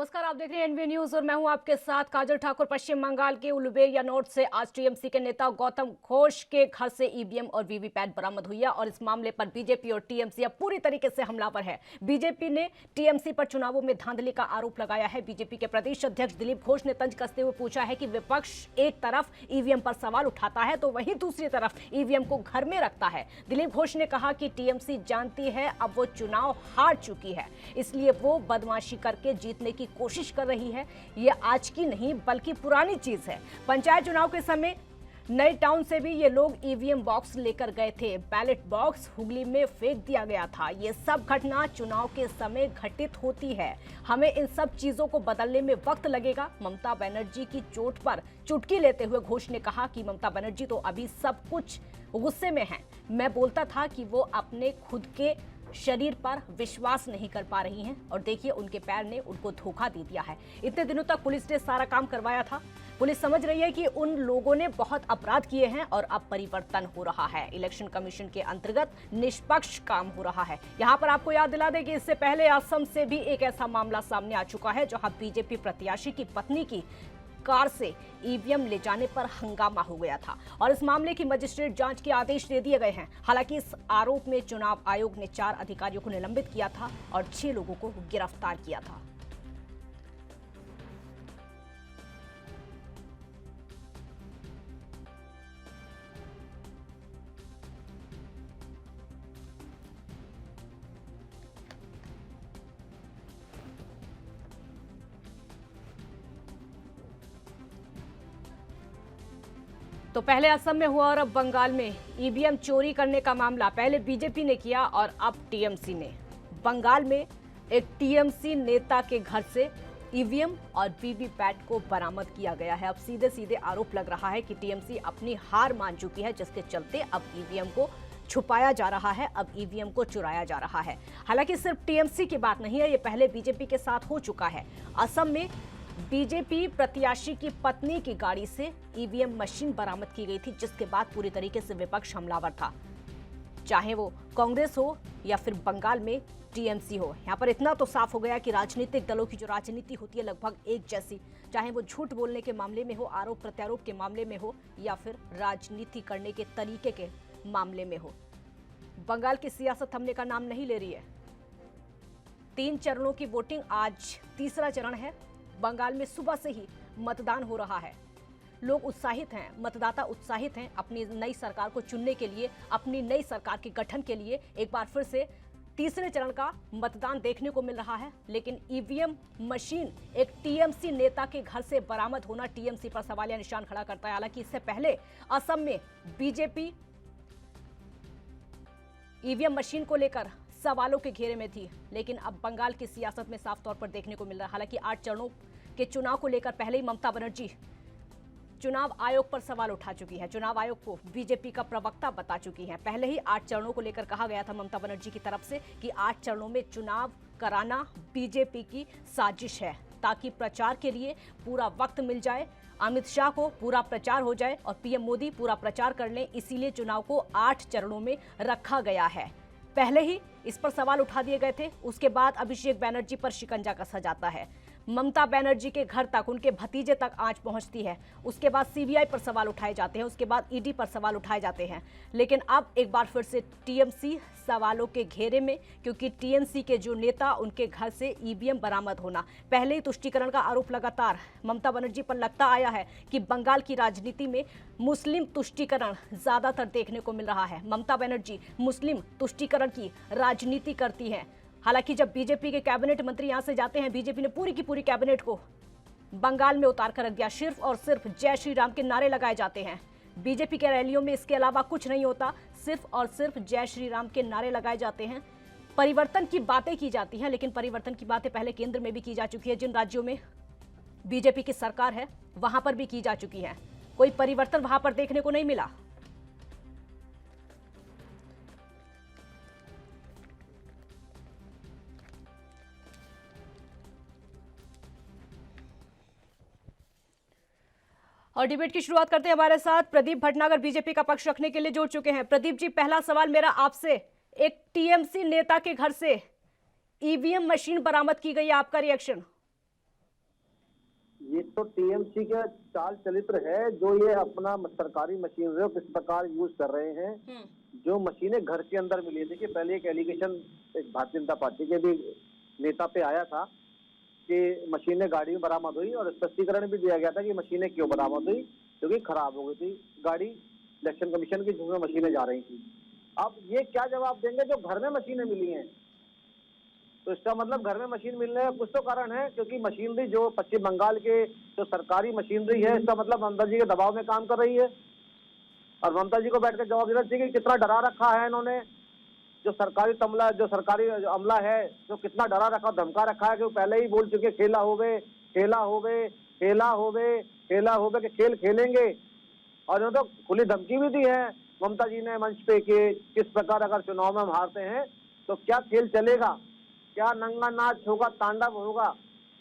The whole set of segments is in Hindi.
नमस्कार, आप देख रहे हैं एनवी न्यूज और मैं हूं आपके साथ काजल ठाकुर। पश्चिम बंगाल के उलुबेरिया नॉर्थ से आज टीएमसी के नेता गौतम घोष के घर से ईवीएम और वीवीपैट बरामद हुई है और इस मामले पर बीजेपी और टीएमसी अब पूरी तरीके से हमलावर है। बीजेपी ने टीएमसी पर चुनावों में धांधली का आरोप लगाया है। बीजेपी के प्रदेश अध्यक्ष दिलीप घोष ने तंज कसते हुए पूछा है कि विपक्ष एक तरफ ईवीएम पर सवाल उठाता है तो वहीं दूसरी तरफ ईवीएम को घर में रखता है। दिलीप घोष ने कहा कि टीएमसी जानती है अब वो चुनाव हार चुकी है, इसलिए वो बदमाशी करके जीतने की कोशिश कर रही है। ये आज की नहीं बल्कि पुरानी चीज है। पंचायत चुनाव के समय नई टाउन से भी ये लोग ईवीएम बॉक्स लेकर गए थे। बैलेट बॉक्स हुगली में फेंक दिया गया था। ये सब घटना चुनाव के समय घटित होती है। हमें इन सब चीजों को बदलने में वक्त लगेगा। ममता बनर्जी की चोट पर चुटकी लेते हुए घोष ने कहा कि ममता बनर्जी तो अभी सब कुछ गुस्से में है। मैं बोलता था कि वो अपने खुद के शरीर पर विश्वास नहीं कर पा रही हैं और देखिए उनके पैर ने उनको धोखा दे दिया है। इतने दिनों तक पुलिस ने सारा काम करवाया था। पुलिस समझ रही है कि उन लोगों ने बहुत अपराध किए हैं और अब परिवर्तन हो रहा है। इलेक्शन कमीशन के अंतर्गत निष्पक्ष काम हो रहा है। यहाँ पर आपको याद दिला दें कि इससे पहले असम से भी एक ऐसा मामला सामने आ चुका है जहां बीजेपी प्रत्याशी की पत्नी की कार से ईवीएम ले जाने पर हंगामा हो गया था और इस मामले की मजिस्ट्रेट जांच के आदेश दे दिए गए हैं। हालांकि इस आरोप में चुनाव आयोग ने 4 अधिकारियों को निलंबित किया था और 6 लोगों को गिरफ्तार किया था। तो पहले असम में हुआ और अब बंगाल में ईवीएम चोरी करने का मामला पहले बीजेपी ने किया और अब टीएमसी ने। बंगाल में एक टीएमसी नेता के घर से ईवीएम और वीवीपैट को बरामद किया गया है। अब सीधे सीधे आरोप लग रहा है कि टीएमसी अपनी हार मान चुकी है, जिसके चलते अब ईवीएम को छुपाया जा रहा है, अब ईवीएम को चुराया जा रहा है। हालांकि सिर्फ टीएमसी की बात नहीं है, ये पहले बीजेपी के साथ हो चुका है। असम में बीजेपी प्रत्याशी की पत्नी की गाड़ी से ईवीएम मशीन बरामद की गई थी, जिसके बाद पूरी तरीके से विपक्ष हमलावर था, चाहे वो कांग्रेस हो या फिर बंगाल में टीएमसी हो। यहाँ पर इतना तो साफ हो गया कि राजनीतिक दलों की जो राजनीति होती है लगभग एक जैसी, चाहे वो झूठ बोलने के मामले में हो, आरोप प्रत्यारोप के मामले में हो या फिर राजनीति करने के तरीके के मामले में हो। बंगाल की सियासत थमने का नाम नहीं ले रही है। 3 चरणों की वोटिंग, आज तीसरा चरण है। बंगाल में सुबह से ही मतदान हो रहा है। लोग उत्साहित हैं, मतदाता उत्साहित हैं अपनी नई सरकार को चुनने के लिए, अपनी नई सरकार के गठन के लिए। एक बार फिर से तीसरे चरण का मतदान देखने को मिल रहा है। लेकिन ईवीएम मशीन एक टीएमसी नेता के घर से बरामद होना टीएमसी पर सवालिया निशान खड़ा करता है। हालांकि इससे पहले असम में बीजेपी ईवीएम मशीन को लेकर सवालों के घेरे में थी, लेकिन अब बंगाल की सियासत में साफ तौर पर देखने को मिल रहा है। हालांकि 8 चरणों के चुनाव को लेकर पहले ही ममता बनर्जी चुनाव आयोग पर सवाल उठा चुकी है। चुनाव आयोग को बीजेपी का प्रवक्ता बता चुकी है। पहले ही 8 चरणों को लेकर कहा गया था ममता बनर्जी की तरफ से कि 8 चरणों में चुनाव कराना बीजेपी की साजिश है, ताकि प्रचार के लिए पूरा वक्त मिल जाए, अमित शाह को पूरा प्रचार हो जाए और पीएम मोदी पूरा प्रचार कर लें। इसीलिए चुनाव को 8 चरणों में रखा गया है। पहले ही इस पर सवाल उठा दिए गए थे। उसके बाद अभिषेक बनर्जी पर शिकंजा कसा जाता है। ममता बनर्जी के घर तक, उनके भतीजे तक आंच पहुंचती है। उसके बाद सीबीआई पर सवाल उठाए जाते हैं, उसके बाद ईडी पर सवाल उठाए जाते हैं। लेकिन अब एक बार फिर से टीएमसी सवालों के घेरे में, क्योंकि टीएमसी के जो नेता, उनके घर से ईवीएम बरामद होना, पहले ही तुष्टीकरण का आरोप लगातार ममता बनर्जी पर लगता आया है कि बंगाल की राजनीति में मुस्लिम तुष्टीकरण ज्यादातर देखने को मिल रहा है। ममता बनर्जी मुस्लिम तुष्टीकरण की राजनीति करती हैं। हालांकि जब बीजेपी के कैबिनेट मंत्री यहां से जाते हैं, बीजेपी ने पूरी की पूरी कैबिनेट को बंगाल में उतार कर रख दिया। सिर्फ और सिर्फ जय श्री राम के नारे लगाए जाते हैं। बीजेपी के रैलियों में इसके अलावा कुछ नहीं होता, सिर्फ और सिर्फ जय श्री राम के नारे लगाए जाते हैं। परिवर्तन की बातें की जाती हैं, लेकिन परिवर्तन की बातें पहले केंद्र में भी की जा चुकी है। जिन राज्यों में बीजेपी की सरकार है वहां पर भी की जा चुकी है। कोई परिवर्तन वहां पर देखने को नहीं मिला। और डिबेट की शुरुआत करते हैं। हमारे साथ प्रदीप भटनागर बीजेपी का पक्ष रखने के लिए जुड़ चुके हैं। प्रदीप जी, पहला सवाल मेरा आपसे, एक टीएमसी नेता के घर से ईवीएम मशीन बरामद की गई है, आपका रिएक्शन? ये तो टीएमसी का चाल चरित्र है, जो ये अपना सरकारी मशीनरी किस प्रकार यूज कर रहे हैं। जो मशीनें घर के अंदर मिली, देखिए पहले एक एलिगेशन एक भारतीय जनता पार्टी के भी नेता पे आया था कि मशीनें गाड़ी में बरामद हुई और स्पष्टीकरण भी दिया गया था कि मशीनें क्यों बरामद हुई, क्योंकि खराब हो गई थी गाड़ी इलेक्शन कमीशन की, जिसमें मशीनें जा रही थी। अब ये क्या जवाब देंगे जो घर में मशीनें मिली हैं? तो इसका मतलब घर में मशीन मिलने का कुछ तो कारण है, क्योंकि मशीनरी जो पश्चिम बंगाल के जो सरकारी मशीनरी है, इसका मतलब ममता जी के दबाव में काम कर रही है। और ममता जी को बैठकर जवाब देना चाहिए कि कितना डरा रखा है इन्होंने, जो सरकारी अमला है, जो कितना डरा रखा, धमका रखा है कि वो पहले ही बोल चुके खेला होवे खेला होवे खेला होवे खेला होवे के खेल खेलेंगे। और उन्होंने तो खुली धमकी भी दी है ममता जी ने मंच पे कि किस प्रकार अगर चुनाव में हम हारते हैं तो क्या खेल चलेगा, क्या नंगा नाच होगा, तांडव होगा,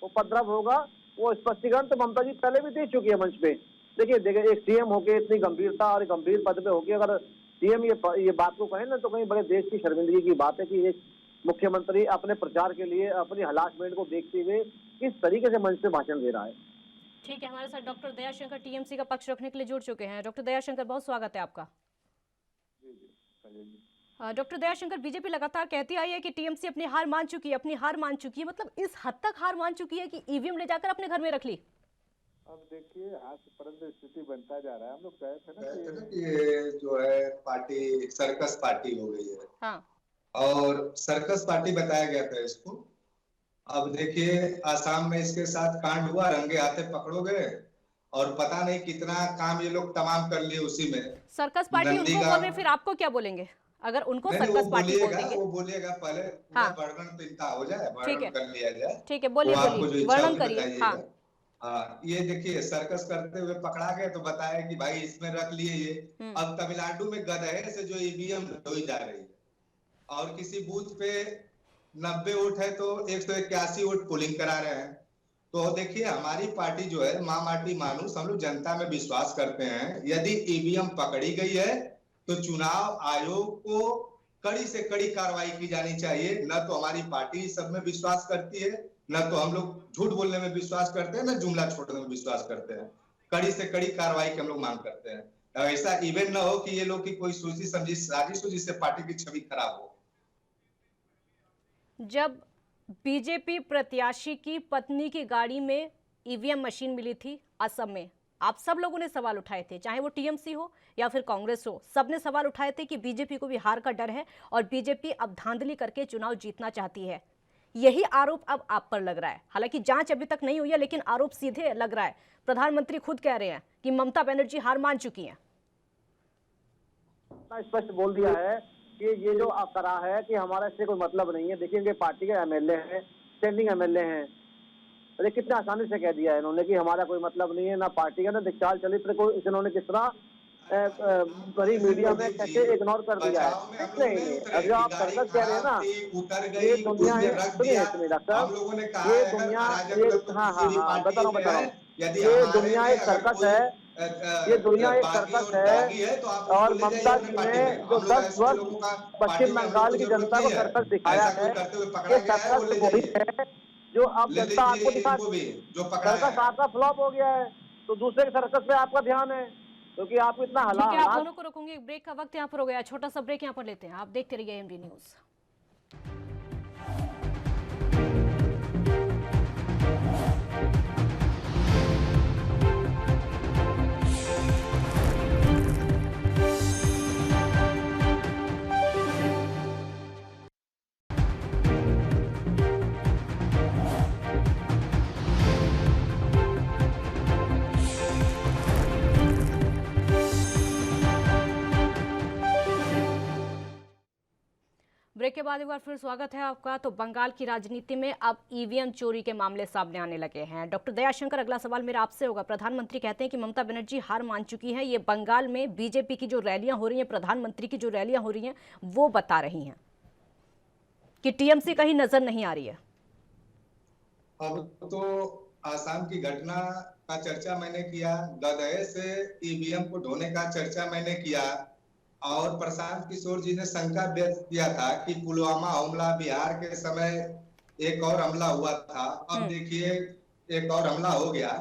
उपद्रव होगा। वो स्पष्टीकरण तो ममता जी पहले भी दे चुकी है मंच पे। देखिए एक सीएम होके इतनी गंभीरता और गंभीर पद पे होके अगर सीएम ये बात को कहे ना, तो कहीं बड़े देश की शर्मिंदगी की बात है कि एक मुख्यमंत्री अपने प्रचार के लिए अपनी हलासमेंट को देखते हुए किस तरीके से मंच पे भाषण दे रहा है। ठीक है, हमारे साथ डॉक्टर दयाशंकर टीएमसी का पक्ष रखने के लिए जुड़ चुके हैं। डॉक्टर दयाशंकर, बहुत स्वागत है आपका। डॉक्टर दयाशंकर, बीजेपी लगातार कहती आई है कि टीएमसी अपनी हार मान चुकी है, मतलब इस हद तक हार मान चुकी है कि ईवीएम ले जाकर अपने घर में रख ली। अब देखिए हास्यप्रद स्थिति बनता जा रहा है। हम लोग कहे थे ना कि ये जो है पार्टी सर्कस पार्टी हो गई है। हाँ। और सर्कस पार्टी बताया गया था इसको। अब देखिए आसाम में इसके साथ कांड हुआ, रंगे हाथे पकड़ो गए और पता नहीं कितना काम ये लोग तमाम कर लिए उसी में। सर्कस पार्टी उनको बोल रहे, फिर आपको क्या बोलेंगे अगर उनको सर्कस पार्टी बोल देंगे? वो बोलिएगा पहले वर्णन पिनता हो जाए, वर्णन कर लिया जाए। ठीक है, बोलिए, वर्णन करिए। हाँ, ये देखिए सर्कस करते हुए पकड़ा गए तो बताया कि भाई इसमें रख लिए ये। अब तमिलनाडु में गधे से जो ईवीएम ढोई जा रही है और किसी बूथ पे 90 वोट है तो 181 वोट पोलिंग करा रहे हैं। तो देखिए हमारी पार्टी जो है माँ माटी मानुस, हम लोग जनता में विश्वास करते हैं। यदि ईवीएम पकड़ी गई है तो चुनाव आयोग को कड़ी से कड़ी कार्रवाई की जानी चाहिए। न तो हमारी पार्टी सब में विश्वास करती है, न तो हम लोग झूठ बोलने में विश्वास करते हैं, न जुमला छोड़ने में विश्वास करते हैं। कड़ी से कड़ी कार्रवाई की हम लोग मांग करते हैं। ऐसा इवेंट न हो कि ये लोग की कोई सोची समझी साजिश हो जिससे पार्टी की छवि खराब हो। जब बीजेपी प्रत्याशी की पत्नी की गाड़ी में ईवीएम मशीन मिली थी असम में, आप सब लोगों ने सवाल उठाए थे, चाहे वो टीएमसी हो या फिर कांग्रेस हो, सबने सवाल उठाए थे कि बीजेपी को भी हार का डर है और बीजेपी अब धांधली करके चुनाव जीतना चाहती है। यही आरोप अब आप पर लग रहा है। हालांकि जांच अभी तक नहीं हुई है, लेकिन आरोप सीधे लग रहा है। प्रधानमंत्री खुद कह रहे हैं कि ममता बनर्जी हार मान चुकी हैं। स्पष्ट बोल दिया है कि ये जो करा है कि हमारा इससे कोई मतलब नहीं है। देखिए इनके पार्टी के एमएलए हैं, स्टैंडिंग एमएलए हैं, अरे कितने आसानी से कह दिया है इन्होंने कि हमारा कोई मतलब नहीं है, ना पार्टी का ना चाल चरित्र को इन्होंने किस तरह बड़ी मीडिया में कैसे इग्नोर कर दिया है। नहीं, अब जो आप सर्कस कह रहे हैं ना, ये दुनिया है, सुनिए डॉक्टर, ये दुनिया हाँ बता रहा हूँ, ये दुनिया एक सर्कस है, ये दुनिया एक सर्कस है। और ममता जी ने जो 10 वर्ष पश्चिम बंगाल की जनता को सर्कस दिखाया है, ये सर्कस वही है जो अब जनता आपको दिखा। सर्कस आपका फ्लॉप हो गया है तो दूसरे के सर्कस पे आपका ध्यान है, क्योंकि आप इतना आप दोनों को रोकूंगी। ब्रेक का वक्त यहाँ पर हो गया, छोटा सा ब्रेक यहाँ पर लेते हैं। आप देखते रहिए एएमडी न्यूज। ब्रेक के बाद एक बार फिर स्वागत है आपका। तो बंगाल की राजनीति में अब ईवीएम चोरी के मामले सामने आने लगे हैं। डॉक्टर दयाशंकर, अगला सवाल मेरा आपसे होगा। प्रधानमंत्री कहते हैं कि ममता बनर्जी हार मान चुकी है। ये बंगाल में बीजेपी की जो रैलियां हो रही हैं, प्रधानमंत्री की जो रैलियां हो रही हैं, वो बता रही हैं कि टीएमसी कहीं नजर नहीं आ रही है। अब तो आसाम की घटना का चर्चा मैंने किया, गधे से ईवीएम को ढोने का चर्चा मैंने किया, और प्रशांत किशोर जी ने शंका व्यक्त किया था कि पुलवामा हमला बिहार के समय एक और हमला हुआ था। अब देखिए एक और हमला हो गया।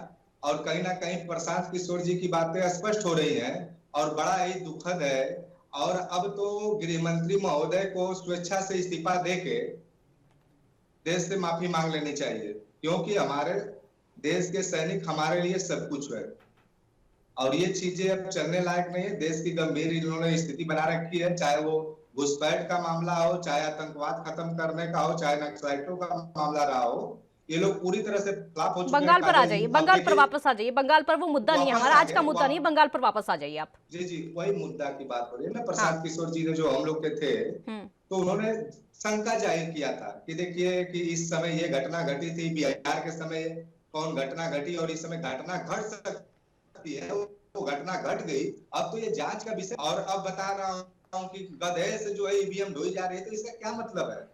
और कहीं ना कहीं प्रशांत किशोर जी की बातें स्पष्ट हो रही हैं और बड़ा ही दुखद है। और अब तो गृह मंत्री महोदय को स्वेच्छा से इस्तीफा देके देश से माफी मांग लेनी चाहिए, क्योंकि हमारे देश के सैनिक हमारे लिए सब कुछ है और ये चीजें अब चलने लायक नहीं है। देश की गंभीर इन्होंने स्थिति बना रखी है, चाहे वो घुसपैठ का मामला हो, चाहे आतंकवाद खत्म करने का हो, चाहे नक्सलाइटों का मामला रहा हो। ये लोग पूरी तरह से फ्लॉप हो चुके हैं। बंगाल पर आ जाइए, बंगाल पर वापस आ जाइए। बंगाल पर वो मुद्दा नहीं है हमारा, आज का मुद्दा नहीं, बंगाल पर वापस आ जाइए आप। जी जी, वही मुद्दा की बात हो रही है ना। प्रशांत किशोर जी ने जो हम लोग के थे, तो उन्होंने शंका जाहिर किया था कि देखिए कि इस समय ये घटना घटी थी, बिहार के समय कौन घटना घटी और इस समय घटना घट सकती है, वो घटना घट गई। अब तो ये जांच का विषय, और अब बता रहा हूँ कि गधे से जो है ईवीएम ढोई जा रही है, तो इसका क्या मतलब है?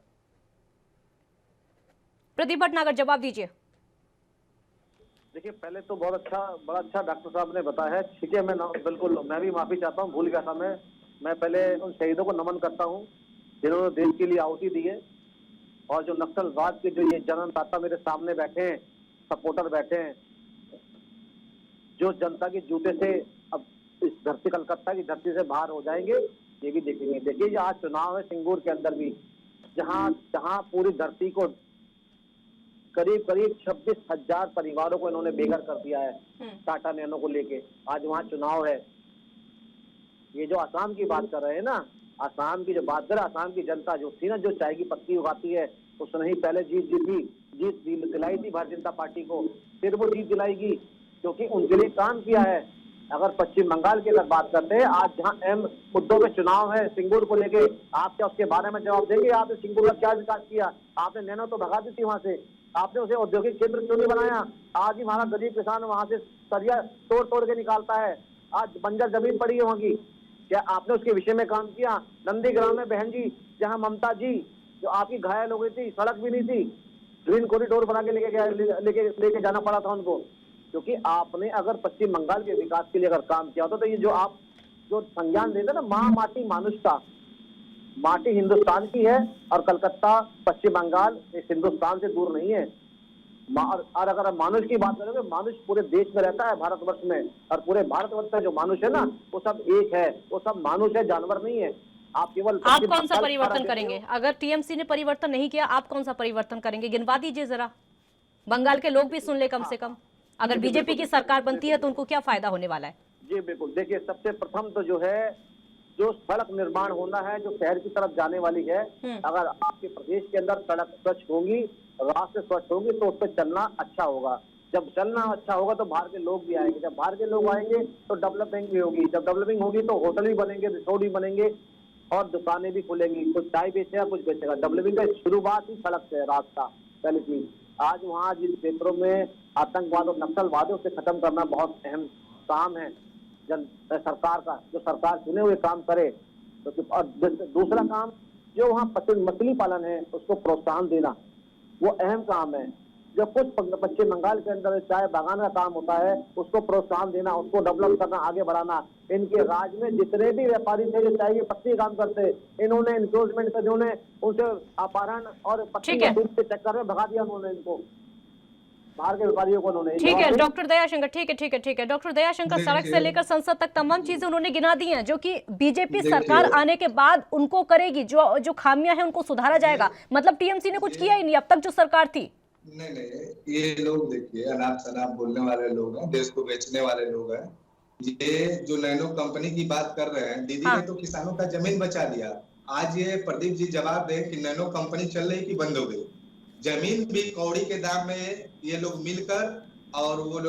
प्रदीप भटनागर जवाब दीजिए। देखिए, पहले तो बहुत अच्छा, बड़ा अच्छा डॉक्टर साहब ने बताया है। ठीक है, बिल्कुल मैं भी माफी चाहता हूँ, भूल गया था मैं पहले उन शहीदों को नमन करता हूँ जिन्होंने देश के लिए आहुति दी है। और जो नक्सलवाद के जो ये जन्मदाता मेरे सामने बैठे हैं, सपोर्टर बैठे हैं, जो जनता के जूते से अब इस धरती, कलकत्ता की धरती से बाहर हो जाएंगे, ये भी देखेंगे। देखिए, जो आज चुनाव है सिंगूर के अंदर भी, जहां पूरी धरती को करीब 26,000 परिवारों को इन्होंने बेघर कर दिया है टाटा नैनो को लेके। आज वहाँ चुनाव है। ये जो आसाम की बात कर रहे हैं ना, आसाम की जो बात कर, आसाम की जनता जो थी ना, जो चाय की पत्ती उगाती है, उसने ही पहले जीत दिलाई थी भारतीय जनता पार्टी को, फिर वो जीत दिलाएगी, क्योंकि उनके लिए काम किया है। अगर पश्चिम बंगाल की अगर बात करते हैं, आज जहाँ अहम मुद्दों पे चुनाव है सिंगूर को लेके, आप क्या उसके बारे में जवाब देंगे? आपने सिंगूर का क्या विकास किया? आपने नैनो तो भगा दी थी वहां से, आपने उसे औद्योगिक केंद्र क्यों नहीं बनाया? आज ही हमारा गरीब किसान वहां से सरिया तोड़ के निकालता है, आज बंजर जमीन पड़ी है वहां की। क्या आपने उसके विषय में काम किया? नंदीग्राम में बहन जी, जहाँ ममता जी जो आपकी घायल हो गई थी, सड़क भी नहीं थी, ग्रीन कॉरिडोर बना के लेके जाना पड़ा था उनको, क्योंकि आपने अगर पश्चिम बंगाल के विकास के लिए अगर काम किया होता तो ये जो आप जो संज्ञान देते ना, माँ माटी मानुष का, माटी हिंदुस्तान की है और कलकत्ता पश्चिम बंगाल इस हिंदुस्तान से दूर नहीं है। और अगर आप मानुष की बात करेंगे, मानुष पूरे देश में रहता है, भारतवर्ष में, और पूरे भारतवर्ष में जो मानुष है ना, वो सब एक है, वो सब मानुष है, जानवर नहीं है। आप केवल आप कौन सा परिवर्तन करेंगे? अगर टीएमसी ने परिवर्तन नहीं किया, आप कौन सा परिवर्तन करेंगे? गिनवा दीजिए जरा, बंगाल के लोग भी सुन ले कम से कम। अगर बीजेपी की सरकार बनती है तो उनको क्या फायदा होने वाला है? जी बिल्कुल, देखिए, सबसे प्रथम तो जो है, जो सड़क निर्माण होना है, जो शहर की तरफ जाने वाली है, अगर आपके प्रदेश के अंदर सड़क स्वच्छ होंगी, रास्ते स्वच्छ होंगी, तो उस पर चलना अच्छा होगा। जब चलना अच्छा होगा तो बाहर के लोग भी आएंगे, जब बाहर के लोग आएंगे तो डेवलपिंग भी होगी, जब डेवलपिंग होगी तो होटल भी बनेंगे, रिसोर्ट भी बनेंगे और दुकानें भी खुलेंगी, कुछ चाय बेचेगा, कुछ बेचेगा। डेवलपिंग का शुरुआत ही सड़क से, रास्ता पहली चीज। आज वहाँ जिन क्षेत्रों में आतंकवाद और नक्सलवाद है, उसे खत्म करना बहुत अहम काम है सरकार का, जो सरकार चुने हुए काम करे। तो और दूसरा काम जो वहाँ मछली पालन है, उसको प्रोत्साहन देना, वो अहम काम है। जो कुछ पश्चिम बंगाल के अंदर चाय बागान का काम होता है, उसको प्रोत्साहन देना, उसको डेवलप करना, आगे बढ़ाना। इनके राज्य में जितने भी व्यापारी थे जो चाय की पत्ती काम करते, इन्होंने एनक्रोचमेंट से, जिन्होंने उनसे अपहरण और पत्ती के चक्कर में भगा दिया उन्होंने, इनको बाहर के व्यापारियों को उन्होंने। ठीक है डॉक्टर दयाशंकर, ठीक है डॉक्टर दयाशंकर, सड़क से लेकर संसद तक तमाम चीजें उन्होंने गिना दी हैं, जो कि बीजेपी सरकार आने के बाद उनको करेगी, जो खामियां हैं उनको सुधारा जाएगा। मतलब टीएमसी ने कुछ किया ही नहीं अब तक जो सरकार थी। नहीं, ये लोग देखिए अनाप शनाप बोलने वाले लोग हैं, देश को बेचने वाले लोग हैं। ये जो नैनो कंपनी की बात कर रहे हैं, दीदी ने तो किसानों का जमीन बचा दिया। आज ये प्रदीप जी जवाब दें कि नैनो कंपनी चल रही कि बंद हो गई? जमीन भी कौड़ी के दाम में ये लोग मिलकर और वो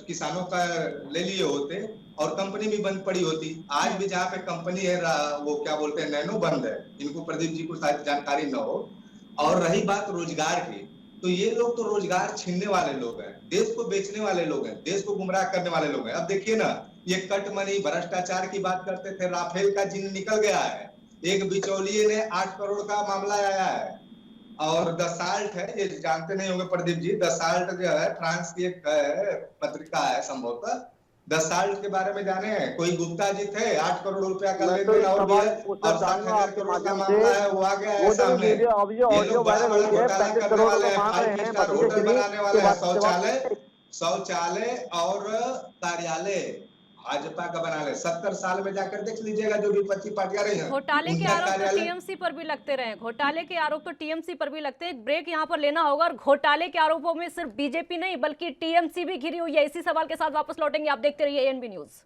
किसानों का ले लिए होते और कंपनी भी बंद पड़ी होती। आज भी जहाँ पे कंपनी है, वो क्या बोलते हैं, नैनो बंद है। इनको प्रदीप जी को शायद जानकारी न हो। और रही बात रोजगार की, तो ये लोग तो रोजगार छीनने वाले लोग हैं, देश को बेचने वाले लोग हैं, देश को गुमराह करने वाले लोग हैं। अब देखिए ना, ये कट मनी भ्रष्टाचार की बात करते थे, राफेल का जिन निकल गया है। एक बिचौलिए ने 8 करोड़ का मामला आया है। और दसाल्ट है, ये जानते नहीं होंगे प्रदीप जी, दसाल्ट जो है फ्रांस की एक पत्रिका है संभवतः, दसाल्ट के बारे में जाने हैं? कोई गुप्ता जी थे, 8 करोड़ रुपया का लेन देन और 60,000 करोड़ का मामला है, वो आ गया है सामने। ये लोग बड़ा बड़ा घोटाला करने वाले हैं, 5 स्टार होटल बनाने वाले हैं, शौचालय शौचालय और कार्यालय भाजपा का बना ले। 70 साल में जाकर देख लीजिएगा जो विपक्षी पार्टियां रही हैं, घोटाले के उनका आरोप तो कार्यालय टीएमसी पर भी लगते रहे, घोटाले के आरोप तो टीएमसी पर भी लगते हैं। एक ब्रेक यहाँ पर लेना होगा। और घोटाले के आरोपों में सिर्फ बीजेपी नहीं बल्कि टीएमसी भी घिरी हुई है। इसी सवाल के साथ वापस लौटेंगे, आप देखते रहिए एएनबी न्यूज।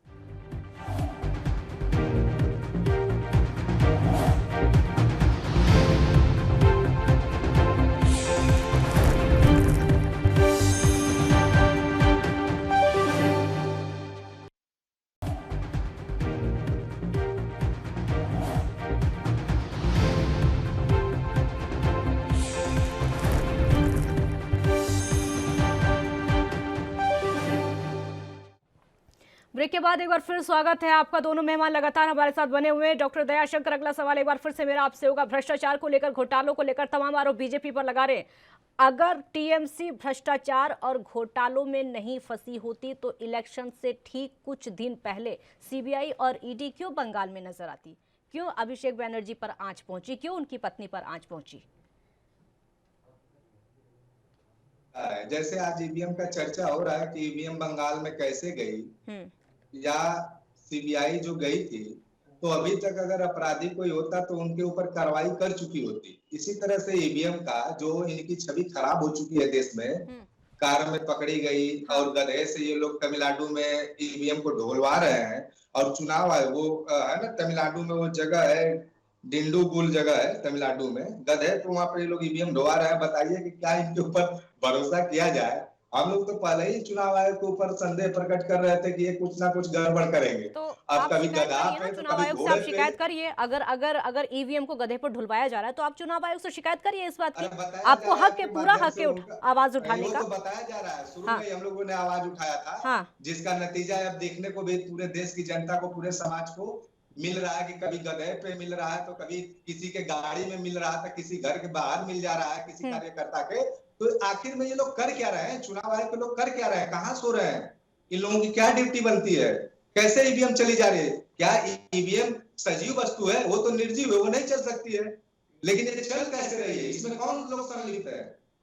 ब्रेक के बाद एक बार फिर स्वागत है आपका। दोनों मेहमान लगातार हमारे साथ बने हुए हैं। डॉक्टर दयाशंकर, अगला सवाल एक बार फिर से मेरा आपसे होगा। भ्रष्टाचार को लेकर, घोटालों को लेकर तमाम आरोप बीजेपी पर लगा रहे हैं। अगर टीएमसी भ्रष्टाचार और घोटालों में नहीं फंसी होती तो इलेक्शन से ठीक कुछ दिन पहले सीबीआई और ईडी क्यों बंगाल में नजर आती? क्यों अभिषेक बैनर्जी पर आंच पहुंची? क्यों उनकी पत्नी पर आंच पहुंची? जैसे आज ईवीएम का चर्चा हो रहा है कि ईवीएम बंगाल में कैसे गई या सीबीआई जो गई थी, तो अभी तक अगर अपराधी कोई होता तो उनके ऊपर कार्रवाई कर चुकी होती। इसी तरह से ईवीएम का जो इनकी छवि खराब हो चुकी है देश में, कार में पकड़ी गई और गधे से ये लोग तमिलनाडु में ईवीएम को ढोलवा रहे हैं। और चुनाव है वो है ना, तमिलनाडु में वो जगह है, डिंडुगुल जगह है तमिलनाडु में, गधे तो वहां पर ये लोग ईवीएम ढोवा रहे हैं। बताइए कि क्या इनके ऊपर भरोसा किया जाए? हम लोग तो पहले ही चुनाव आयोग के ऊपर संदेह प्रकट कर रहे थे कि ये कुछ ना कुछ गड़बड़ करेंगे। तो अब कभी गधा पे तो चुनाव कभी आयोग से घोड़े आप शिकायत करिए। अगर ईवीएम को गधे पर ढुलवाया जा रहा है तो आप चुनाव आयोग से शिकायत करिए इस बात की। आपको हक है, पूरा हक है आवाज उठाने का। तो बताया जा रहा है, शुरू में हम लोगों ने आवाज उठाया था, जिसका नतीजा अब देखने को भी पूरे देश की जनता को, पूरे समाज को मिल रहा है कि कभी गधे पे मिल रहा है तो कभी किसी के गाड़ी में मिल रहा था, किसी घर के बाहर मिल जा रहा है किसी कार्यकर्ता के। तो आखिर में ये लोग कर क्या रहे हैं? चुनाव आयोग के लोग कर क्या रहे हैं? कहां सो रहे हैं? इन लोगों की क्या ड्यूटी बनती है? कैसे ईवीएम चली जा रही है? क्या ईवीएम सजीव वस्तु है? वो तो निर्जीव है, वो नहीं चल सकती है। लेकिन ये चल कैसे रही है? इसमें कौन लोग सम्मिलित है?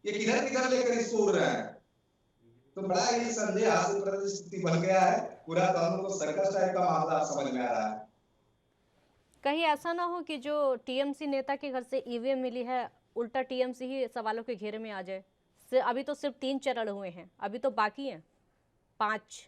ये किधर किधर लेकर इसको उड़ रहे हैं? तो बड़ा ही संदेहास्पद स्थिति बन गया है पूरा। तो हम लोग को सर्कस टाइप का मामला समझ में आ रहा है। कहीं ऐसा ना हो कि जो टीएमसी नेता के घर से ईवीएम मिली है, उल्टा टीएमसी ही सवालों के घेरे में आ जाए। अभी तो सिर्फ 3 चरण हुए हैं, अभी तो बाकी हैं 5।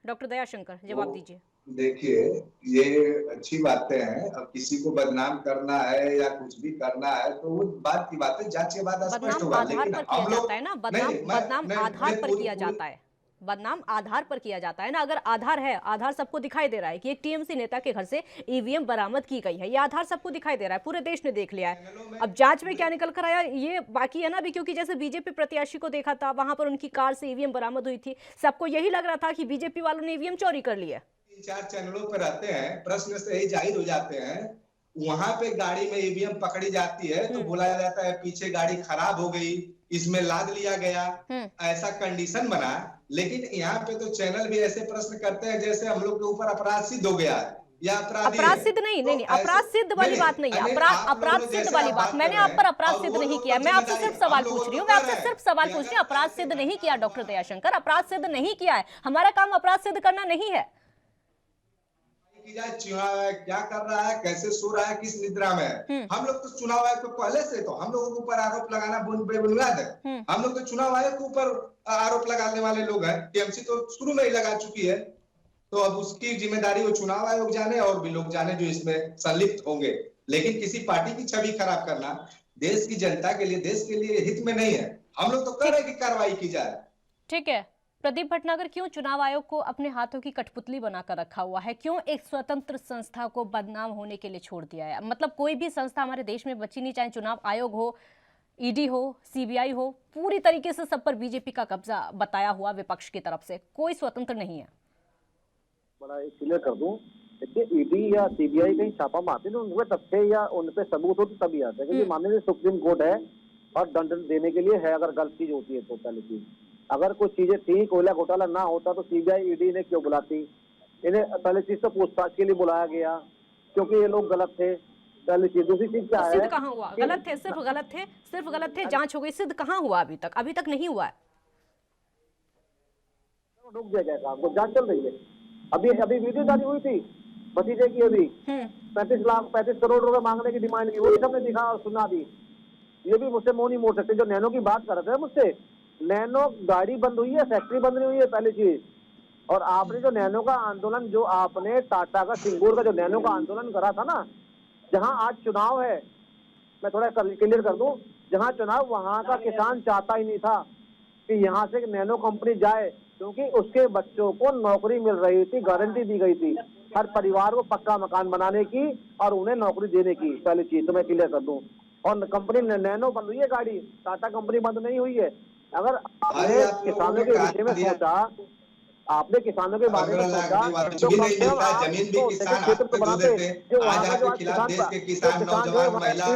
डॉक्टर दयाशंकर, जवाब दीजिए। देखिए, ये अच्छी बातें हैं। अब किसी को बदनाम करना है या कुछ भी करना है तो वो बात की बात है, जांच के बाद स्पष्ट होगा। लेकिन हम लोग है ना, बदनाम आधार पर किया जाता है। बदनाम आधार पर किया जाता है ना। अगर आधार है, आधार सबको दिखाई दे रहा है कि एक टीएमसी नेता के घर से ईवीएम बरामद की गई है, ये आधार सबको दिखाई दे रहा है, पूरे देश ने देख लिया है। अब जांच में क्या निकल कर आया ये बाकी है ना अभी, क्योंकि जैसे बीजेपी प्रत्याशी को देखा था, वहां पर उनकी कार से ईवीएम बरामद हुई थी, सबको यही लग रहा था कि बीजेपी वालों ने ईवीएम चोरी कर लिया। 3-4 चैनलों पर रहते हैं, प्रश्न से यही जाहिर हो जाते हैं। वहां पे गाड़ी में ईवीएम पकड़ी जाती है तो बोला जाता है पीछे गाड़ी खराब हो गई, इसमें लाद लिया गया, ऐसा कंडीशन बना। लेकिन यहाँ पे तो चैनल भी ऐसे प्रश्न करते हैं जैसे हम लोग के ऊपर अपराध सिद्ध हो गया है या अपराध सिद्ध नहीं, अपराध सिद्ध वाली बात नहीं है। अपराध सिद्ध वाली बात, मैंने आप पर अपराध सिद्ध नहीं किया। मैं आपसे सिर्फ सवाल पूछ रही हूँ, मैं आपसे सिर्फ सवाल पूछ रही हूँ। अपराध सिद्ध नहीं किया डॉक्टर दयाशंकर, अपराध सिद्ध नहीं किया है। हमारा काम अपराध सिद्ध करना नहीं है। चुनाव आयोग क्या कर रहा है, कैसे सो रहा है, किस निद्रा में है? हम लोग तो चुनाव आयोग को पहले से, तो हम लोगों के ऊपर आरोप लगाना बेबुनियाद है। हम लोग तो चुनाव आयोग के ऊपर आरोप लगाने वाले लोग हैं। टीएमसी तो शुरू में ही लगा चुकी है, तो अब उसकी जिम्मेदारी वो चुनाव आयोग जाने और भी लोग जाने जो इसमें संलिप्त होंगे। लेकिन किसी पार्टी की छवि खराब करना देश की जनता के लिए, देश के लिए हित में नहीं है। हम लोग तो कर रहे हैं कि कार्रवाई की जाए। ठीक है प्रदीप भटनागर, क्यों चुनाव आयोग को अपने हाथों की कठपुतली बनाकर रखा हुआ है? क्यों एक स्वतंत्र संस्था को बदनाम होने के लिए छोड़ दिया है? मतलब कोई भी संस्था हमारे देश में बची नहीं, चाहे चुनाव आयोग हो, ईडी हो, सीबीआई हो, पूरी तरीके से सब पर बीजेपी का कब्जा बताया हुआ विपक्ष की तरफ से, कोई स्वतंत्र नहीं है। बड़ा क्लियर कर दूं, देखिए ईडी या सीबीआई कहीं छापा मारते हैं तो उनके तथ्य या उन पे सबूत हो तो तभी आता है, क्योंकि माननीय सुप्रीम कोर्ट है और दंड देने के लिए है अगर गलत चीज होती है तो। पहली चीज, अगर कुछ चीजें थी, कोयला घोटाला ना होता तो सीबीआई ईडी ने क्यों बुलाती? इन्हें पहली चीज तो पूछताछ के लिए बुलाया गया क्योंकि ये लोग गलत थे, पहली चीज। दूसरी चीज क्या है, सिद्ध कहाँ हुआ? गलत थे, सिर्फ गलत थे, जांच हो गई, सिद्ध कहाँ हुआ? अभी तक नहीं हुआ है। रुक जाएगा काम को, जांच चल रही है। अभी अभी वीडियो जारी हुई थी भतीजे की, अभी 35 करोड़ रुपए मांगने की डिमांड की, वो भी सबने दिखा और सुना दी। ये भी मुझसे मुंह नहीं मोड़ सकते। जो नैनो की बात कर रहे थे मुझसे, नैनो गाड़ी बंद हुई है, फैक्ट्री बंद नहीं हुई है, पहली चीज। और आपने जो नैनो का आंदोलन, जो आपने टाटा का सिंगूर का जो नैनो का आंदोलन करा था ना, जहां आज चुनाव है, मैं थोड़ा क्लियर कर दूं, जहां चुनाव, वहां का किसान चाहता ही नहीं था कि यहाँ से नैनो कंपनी जाए, क्योंकि उसके बच्चों को नौकरी मिल रही थी, गारंटी दी गई थी हर परिवार को पक्का मकान बनाने की और उन्हें नौकरी देने की। पहली चीज तो मैं क्लियर कर दूं। और कंपनी नैनो बंद हुई है गाड़ी, टाटा कंपनी बंद नहीं हुई है। अगर आपने किसानों के विषय में सोचा, आपने किसानों के बारे में सोचा, तो नहीं मिलता, जमीन भी किसान क्षेत्र को बनाते, जो आज आपके खिलाफ देश के किसान, नौजवान, महिला,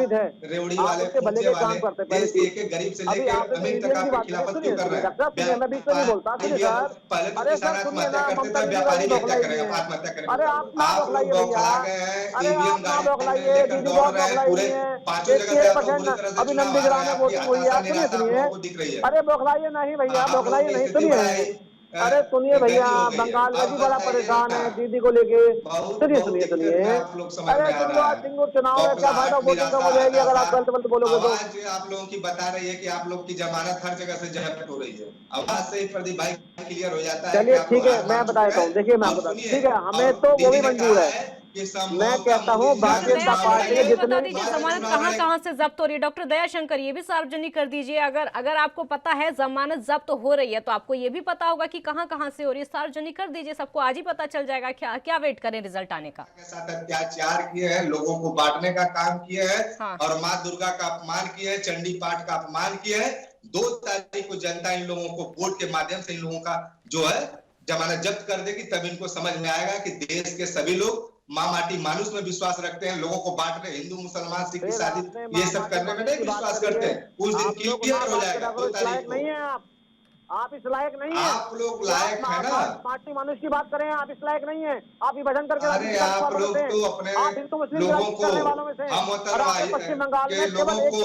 रेवड़ी वाले, फूचे वाले, देश के एक गरीब से लेकर अमीर तक आपके खिलाफत क्यों कर रहे हैं? मैं बीच में नहीं बोलता, सुनिए सर। पहले तो अरे किसान सर सुनिए आत्महत्या ना, करते ममता थे, दीदी व्यापारी भी क्या बौखलाई करेंगे, है। आत्महत्या करेंगे। अरे आप ना आप बौखलाइए लोग भैया, बौखला गए हैं, अरे आप ईवीएम ना गाड़ी बौखलाइए, लेकर दीदी दौड़ बहुत रहे हैं, बौखलाई पूरे है। 5 जगह से आप लोग पूरी 88% तरह से अभी चुनाव नंदी हारा ग्राम है, में आपकी वोटिंग हुई है, हताशा आप सुनिए निराशा आप सुनिए। लोगों को दिख रही है। अरे बौखलाइए नहीं भैया, आप लोगों बौखलाइए की नहीं, स्थिति सुनिए। बड़ा ही अरे सुनिए भैया, दयनीय हो गई है। बंगाल में अब भी बड़ा बताइए परेशान ना, है दीदी को लेके। बहुत सुनिए बहुत सुनिए दिक्कत सुनिए। में आप लोग समझ अरे में आ सिंगूर रहा है। सिंगूर चुनाव है, क्या फायदा, बौखलाहट, वोटिंग कम निराशा, हो जाएगी अगर आप हताशा। गलत गलत बोलोगे तो। आवाज आप लोगों की बता रही है कि आप लोग की जमानत हर जगह से जब्त हो रही है। आवाज से ही प्रदीप भाई क्लियर हो जाता है कि चलिए आप ठीक लोग है, हार मैं मान बता चुके देता हैं। हूँ। देखिए मैं अब बता, सुनिए, ठीक है, हमें और तो वो भी दीदी ने मंजूर कहा है। है कि मैं संभवतः कहता हूँ मोदी जी डॉक्टर अगर भारतीय जनता चुनाव पार्टी दयाशंकर, ये के भी लड़ेंगे, बता जितने दीजिए बाद में जमानत चुनाव कहाँ लड़ेंगे। कहाँ से जब्त हो रही है। डॉक्टर दयाशंकर, ये भी सार्वजनिक कर दीजिए। अगर अगर आपको पता है जमानत जब्त हो रही है तो आपको ये भी पता होगा कि कहाँ कहाँ से हो रही है। सार्वजनिक कर दीजिए, सबको आज ही पता चल जाएगा। क्या क्या वेट करें रिजल्ट आने का? के साथ अत्याचार किए हैं, लोगों को बांटने का काम किए हैं, हाँ। और माँ दुर्गा का अपमान किए हैं, चंडी पाठ का अपमान किए हैं। 2 तारीख को जनता इन लोगों को वोट के माध्यम से इन लोगों का जो है जमानत जब्त कर देगी। तब इनको समझ में आएगा कि देश के सभी लोग माँ माटी मानुष में विश्वास रखते हैं, लोगों को बांटने, हिंदू मुसलमान सिख ईसाई ये सब करने में नहीं विश्वास करते हैं। उस दिन क्लियर हो जाएगा 2 तारीख को। नहीं है आप इस लायक नहीं है। आप लोग लायक है ना। पार्टी मनुष्य की बात करें, आप इस लायक नहीं है। आप विभाजन करके अरे आप लोग तो अपने आप हिंदू मुस्लिम लोगों को, करने वालों में से। हम और आपने पश्चिम बंगाल के में लोगों केवल को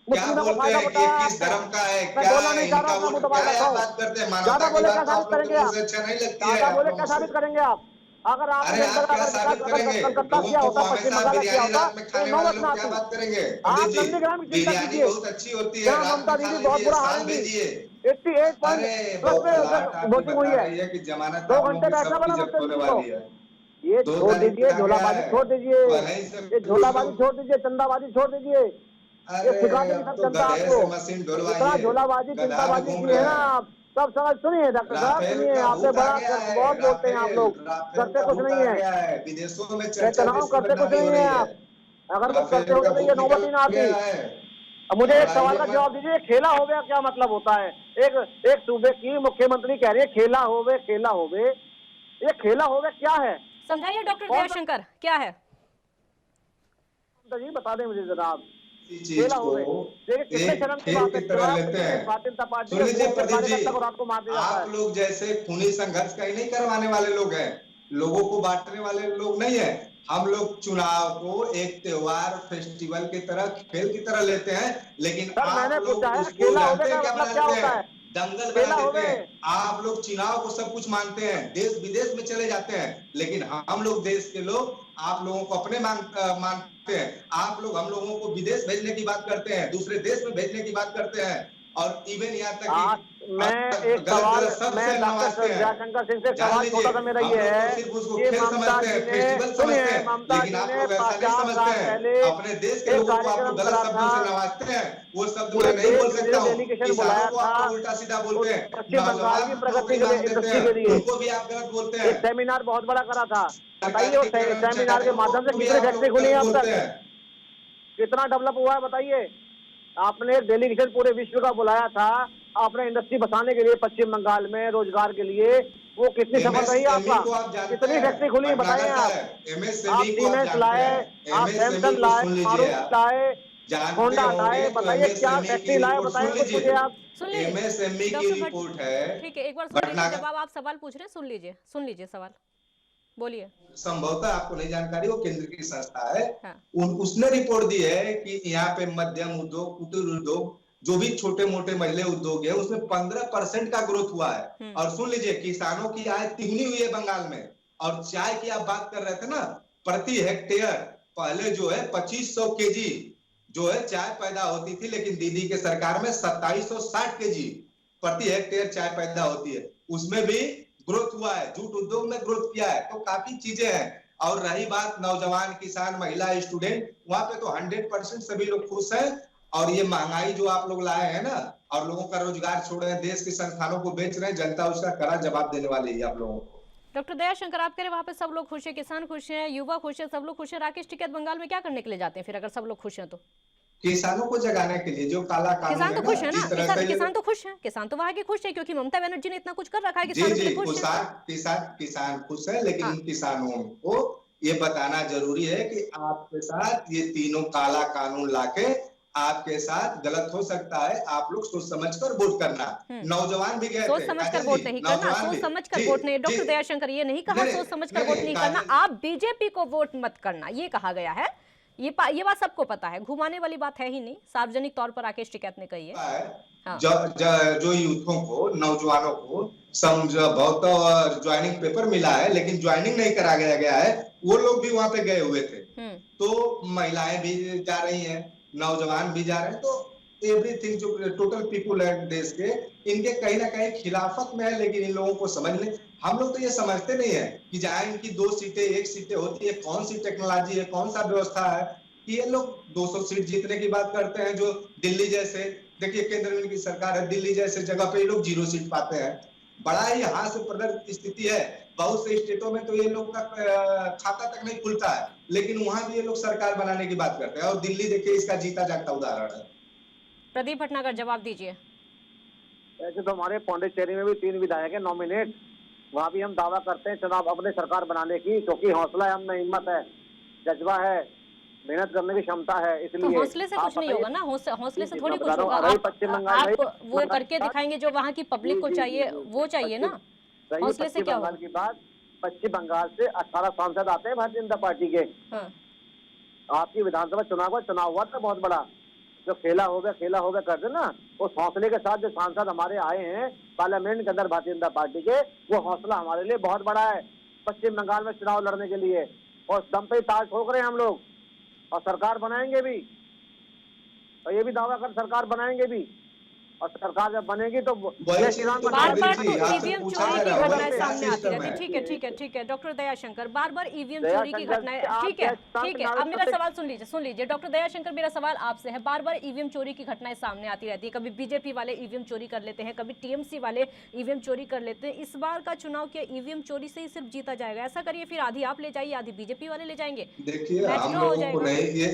एक क्या मुस्लिमों को बोलते फायदा हैं कि बताया किस धर्म का है, मैं क्या बोलना है नहीं चाह रहा इनका हूँ, वोट, मुतबाद क्या रखा हूँ। बात करते हैं, ज्यादा मानवता की बोले बात क्या तो आप साबित लोग के करेंगे मुंह आप? से अच्छा नहीं लगती है। ज्यादा आप बोले लोगों क्या से साबित करेंगे आप? अगर अरे आप क्या साबित करेंगे? कलकत्ता लोगों किया को होता, पश्चिम हमेशा बंगाल किया बिरयानी होता, रात में खाने तो वाले नौबत लोग ना क्या आती। बात करेंगे? आप पंडित जी, नंदीग्राम की चिंता बिरयानी कीजिए, बहुत अच्छी होती है, जहाँ रात ममता में खा दीदी बहुत लीजिए, बुरा शाम हारेंगी। भेजिए। 88 अरे प्लस बौखलाहट आपकी वोटिंग हुई बता है। रही है कि जमानत 2 आप लोगों घंटे की बैठना सबकी बना जब्त ममता होने दीदी को। वाली है। ये 2 छोड़ तारीख दीजिए, तक आ गया झोलाबाजी है, छोड़ दीजिए, वहीं से ये झोलाबाजी छोड़ दीजिए, चंदाबाजी छोड़ दीजिए। ये अरे सिखा देगी अब सब तो जनता गधे आपको। से मशीन इतना ढुलवाइए, झोलाबाजी गधा में चिंताबाजी घूम की रहे है ना हैं। आप। सब समझ, सुनिए डॉक्टर साहब, राफेल सुनिए, का आपसे भूत आ बड़ा गया है, बहुत बोलते हैं आप राफेल लोग, राफेल करते का कुछ भूत नहीं आ है। गया है, विदेशों में चर्चा कहते विश्व में करते कुछ नामी हो नहीं रही है है। आप। अगर कुछ करते राफेल का होते तो भूत ये नौबत निकल ही ना आती। गया है। अब मुझे एक सवाल घबराइए का मत। जवाब दीजिए, खेला हो गया क्या मतलब होता है? एक सूबे की मुख्यमंत्री कह रही है खेला होवे, खेला होवे। ये खेला होवे क्या है? समझाइए डॉक्टर दयाशंकर, क्या है? जी बता दें मुझे जरा आप। इसी चीज को देखिए कितने एक शर्म की खेल बात की है। तरह लेते हैं। भारतीय जनता पार्टी सुन के लीजिए बूथ के प्रदीप जी, कार्यकर्ता को रात को मार दिया जाता आप है। लोग जैसे खूनी संघर्ष कहीं नहीं करवाने वाले लोग हैं, लोगों को बांटने वाले लोग नहीं है। हम लोग चुनाव को एक त्योहार फेस्टिवल की तरह, खेल की तरह लेते हैं। लेकिन सर मैंने आप लोग पूछा है उसको खेला होवे जानते हैं का क्या मतलब बना क्या देते होता हैं? है? दंगल बना खेला देते होवे। हैं। आप लोग चुनाव को सब कुछ मानते हैं, देश विदेश में चले जाते हैं, लेकिन हम लोग देश के लोग आप लोगों को अपने मानते हैं। आप लोग हम लोगों को विदेश भेजने की बात करते हैं, दूसरे देश में भेजने की बात करते हैं, और इवन यहाँ तक कि मैं एक गलत सवाल, गलत शब्द मैं से नवाजते डॉक्टर हैं। जयशंकर सिंह से जान सवाल लीजिए, छोटा सा मेरा हम ये लोग तो है सिर्फ उसको कि खेल ममता समझते जी हैं, ने, फेस्टिवल सुनिए, समझते हैं, ममता लेकिन जी आप ने लोग ऐसा नहीं 50 समझते साल हैं। पहले अपने देश के एक लोगों को आप कार्यक्रम लोग करा गलत शब्दों था। से नवाजते हैं। वो शब्द पूरे मैं नहीं देश बोल सकता विदेश हूँ। डेलीगेशन बुलाया किसानों को था आप लोग उल्टा सीधा बोलते हैं, पश्चिम बंगाल की नौजवान प्रगति नौकरी के लिए, मांग देते इंडस्ट्री के हैं, लिए। उनको भी आप गलत बोलते हैं। एक सेमिनार बहुत बड़ा करा था, बताइए सरकारी उस सेमिनार के कर्मचारियों माध्यम से को भी कितनी आप फैक्ट्री लोग खुली है गलत अब बोलते तक? हैं। कितना डेवलप हुआ है बताइए? आपने एक डेलीगेशन पूरे विश्व का बुलाया था, आपने इंडस्ट्री बसाने के लिए पश्चिम बंगाल में, रोजगार के लिए। वो कितनी सफल रही है एमएसएमई आपका? को आप जानते कितनी हैं, फैक्ट्री खुली है पटना बताएं का आप? है। आप एमएसएमई को आप सीमेंट जानते लाए, हैं, आप एमएसएमई सैमसंग को लाए, सुन लीजिए मारुति आप। लाए, जानते होंडा होंगे लाए, तो बताइए क्या एमएसएमई फैक्ट्री की लाए, रिपोर्ट बताएं सुन कुछ मुझे लीजिए। आप। सुन लीजिए एमएसएमई की डॉक्टर भट्ट, रिपोर्ट है। ठीक है, एक बार सुन लीजिए पटना जब आप सवाल पूछ रहे हैं। सुन लीजिए सवाल, बोलिए। संभवतः आपको नहीं जानकारी, वो केंद्र की संस्था है। हाँ। उसने रिपोर्ट दी है कि यहाँ पे मध्यम उद्योग, कुटीर उद्योग जो भी छोटे मोटे महिला उद्योग है उसमें 15% का ग्रोथ हुआ है। और सुन लीजिए, किसानों की आय तिगुनी हुई है बंगाल में। और चाय की आप बात कर रहे थे ना, प्रति हेक्टेयर पहले जो है 2500 केजी जो है चाय पैदा होती थी, लेकिन दीदी के सरकार में 2760 केजी प्रति हेक्टेयर चाय पैदा होती है। उसमें भी ग्रोथ हुआ है, जूट उद्योग में ग्रोथ किया है। तो काफी चीजें हैं। और रही बात नौजवान, किसान, महिला, स्टूडेंट, वहां पे तो 100% सभी लोग खुश हैं। और ये महंगाई जो आप लोग लाए हैं ना, और लोगों का रोजगार छोड़ रहे हैं, देश के संस्थानों को बेच रहे हैं, जनता उसका कड़ा जवाब देने वाली है आप लोगों को। डॉक्टर दयाशंकर, आप कह रहे वहां पे सब लोग खुश हैं, किसान खुश हैं, युवा खुश है, सब लोग खुश हैं। राकेश टिकैत बंगाल में क्या करने के लिए जाते हैं फिर, अगर सब लोग खुश हैं तो? किसानों को जगाने के लिए, जो काला कानून किसान तो खुश है ना, किसान तो खुश है, किसान तो वहां के खुश है, क्योंकि ममता बनर्जी ने इतना कुछ कर रखा है, किसानों के लिए खुश है। किसान खुश है, लेकिन इन किसानों को ये बताना जरूरी है कि आपके साथ ये तीनों काला कानून लाके आपके साथ गलत हो सकता है। आप लोग सोच समझकर वोट करना। नौजवान भी गए, सोच समझकर वोट नहीं करना, सोच समझकर वोट नहीं। डॉक्टर दयाशंकर, ये नहीं कहा सोच समझकर वोट नहीं करना, आप बीजेपी को वोट मत करना, ये कहा गया है। ये बात सबको पता है, घुमाने वाली बात है ही नहीं, सार्वजनिक तौर पर राकेश टिकैत ने कही है। हाँ। जो यूथों को, नौजवानों को समझौता और ज्वाइनिंग पेपर मिला है, लेकिन ज्वाइनिंग नहीं करा गया है, वो लोग भी वहां पे गए हुए थे। तो महिलाएं भी जा रही हैं, नौजवान भी जा रहे हैं। तो एवरीथिंग, जो टोटल पीपुल है देश के, इनके कहीं ना कहीं खिलाफत में है। लेकिन इन लोगों को समझ नहीं, हम लोग तो ये समझते नहीं है कि जहां इनकी 2 सीटें 1 सीटें होती है, कौन सी टेक्नोलॉजी है, कौन सा व्यवस्था है कि ये लोग 200 सीट जीतने की बात करते हैं। जो दिल्ली जैसे, देखिए केंद्र में इनकी सरकार है, दिल्ली जैसे जगह पे ये लोग 0 सीट पाते हैं। बड़ा ही हास्यप्रद स्थिति है। बहुत से स्टेटों में तो ये लोग का खाता तक नहीं खुलता है, लेकिन वहां भी ये लोग सरकार बनाने की बात करते हैं। और दिल्ली देखिए इसका जीता जागता उदाहरण है। प्रदीप भटनागर, जवाब दीजिए। ऐसे तो हमारे पौंडीचेरी में भी 3 विधायक है नॉमिनेट, वहाँ भी हम दावा करते हैं चुनाव अपने सरकार बनाने की, क्योंकि हौसला है, हम में हिम्मत है, जज्बा है, मेहनत करने की क्षमता है। इसलिए तो हौसले से कुछ नहीं होगा ना, हौसले से थोड़ी कुछ होगा। आप वो करके दिखाएंगे जो वहाँ की पब्लिक को चाहिए, वो चाहिए ना। हौसले से क्या होगा? की बात, पश्चिम बंगाल से 18 सांसद आते हैं भारतीय जनता पार्टी के। आपकी विधानसभा चुनाव हुआ था बहुत बड़ा, जो खेला हो गया कर दे ना। उस हौसले के साथ जो सांसद हमारे आए हैं पार्लियामेंट के अंदर भारतीय जनता पार्टी के, वो हौसला हमारे लिए बहुत बड़ा है पश्चिम बंगाल में चुनाव लड़ने के लिए। और दम पे ताज ठोक रहे हैं हम लोग, और सरकार बनाएंगे भी, और ये भी दावा कर सरकार बनाएंगे भी। और सरकार जब बनेगी तो बार बार ईवीएम चोरी की घटनाएं सामने आती रहती है। ठीक है डॉक्टर दयाशंकर, बार बार ईवीएम चोरी की घटनाएं, ठीक है। अब मेरा सवाल सुन लीजिए डॉक्टर दयाशंकर, मेरा सवाल आपसे है। बार बार ईवीएम चोरी की घटनाएं सामने आती रहती है, कभी बीजेपी वाले ईवीएम चोरी कर लेते हैं, कभी टीएमसी वाले ईवीएम चोरी कर लेते हैं। इस बार का चुनाव क्या ईवीएम चोरी से ही सिर्फ जीता जाएगा? ऐसा करिए फिर, आधी आप ले जाइए, आधी बीजेपी वाले ले जाएंगे। देखिए, हम लोगों को नहीं, ये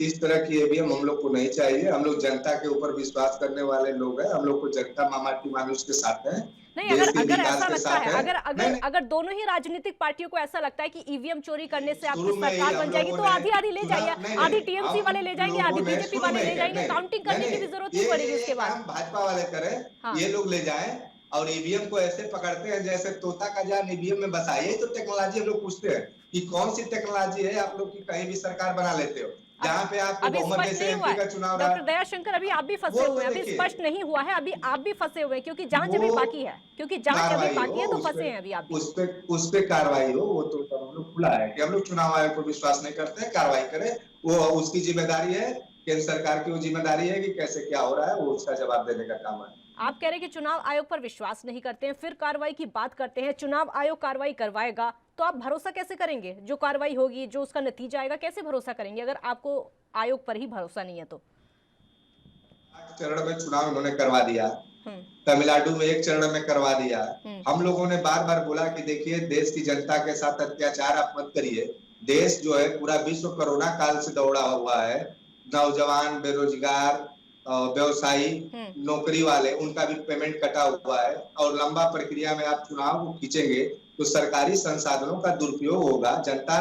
इस तरह की ईवीएम हम लोग को नहीं चाहिए। हम लोग जनता के ऊपर विश्वास करने वाले लोग हैं। हम लोग को मामाटी मानुष के साथ है। नहीं, अगर ऐसा लगता है, अगर दोनों ही राजनीतिक पार्टियों को ऐसा लगता है कि ईवीएम चोरी करने से आपकी सरकार बन जाएगी, तो आधी ले जाइए, आधी टीएमसी वाले ले जाएंगे, आधी बीजेपी वाले ले जाएंगे। काउंटिंग करने की भी जरूरत नहीं पड़ेगी उसके बाद। भाजपा वाले करें, ये लोग ले जाएं और ईवीएम को ऐसे पकड़ते हैं जैसे तोता का जान ईवीएम में बसा। यही तो टेक्नोलॉजी हम लोग पूछते हैं कि कौन सी टेक्नोलॉजी है आप लोग की कहीं भी सरकार बना लेते हो, जहाँ पे आपको बहुमत जैसे एमपी का चुनाव। डॉक्टर दयाशंकर, अभी आप भी फंसे हुए हैं, अभी स्पष्ट नहीं हुआ है, अभी आप भी फंसे हुए हैं, क्योंकि जांच अभी बाकी है, तो फंसे हैं अभी आप। उस पे कार्रवाई हो, वो तो हम लोग खुला है कि हम लोग चुनाव आयोग को विश्वास नहीं करते हैं। कार्रवाई करें, वो उसकी जिम्मेदारी है, केंद्र सरकार की वो जिम्मेदारी है कि कैसे क्या हो रहा है, वो उसका जवाब देने का काम है। आप कह रहे हैं कि चुनाव आयोग पर विश्वास नहीं करते हैं, फिर कार्रवाई की बात करते हैं। चुनाव आयोग कार्रवाई करवाएगा तो आप भरोसा कैसे करेंगे? जो कार्रवाई होगी, जो उसका नतीजा आएगा, कैसे भरोसा करेंगे अगर आपको आयोग पर ही भरोसा नहीं है तो? 8 चरण में चुनाव उन्होंने करवा दिया, तमिलनाडु में 1 चरण में करवा दिया। हम लोगों ने बार बार बोला कि देखिए, देश की जनता के साथ अत्याचार आप मत करिए। देश जो है पूरा विश्व कोरोना काल से दौड़ा हुआ है। नौजवान, बेरोजगार, व्यवसायी, नौकरी वाले, उनका भी पेमेंट कटा हुआ है। और लंबा प्रक्रिया में आप चुनाव को खींचेंगे तो सरकारी संसाधनों का दुरुपयोग होगा, जनता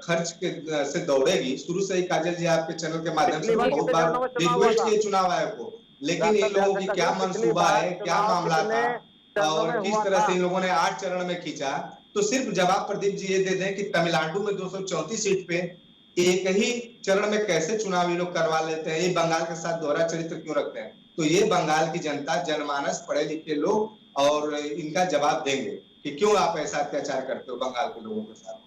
खर्च के से दौड़ेगी। शुरू से ही काजल जी आपके चैनल के माध्यम से बहुत बार रिक्वेस्ट किए चुनाव आयोग को, लेकिन इन लोगों की क्या मंसूबा है, क्या मामला था और किस तरह से इन लोगों ने 8 चरण में खींचा। तो सिर्फ जवाब प्रदीप जी ये दे दें कि तमिलनाडु में 234 सीट पे एक ही चरण में कैसे चुनाव ये लोग करवा लेते हैं? ये बंगाल के साथ दोहरा चरित्र क्यों रखते हैं? तो ये बंगाल की जनता, जनमानस, पढ़े लिखे लोग और इनका जवाब देंगे कि क्यों आप ऐसा अत्याचार करते हो बंगाल के लोगों के साथ।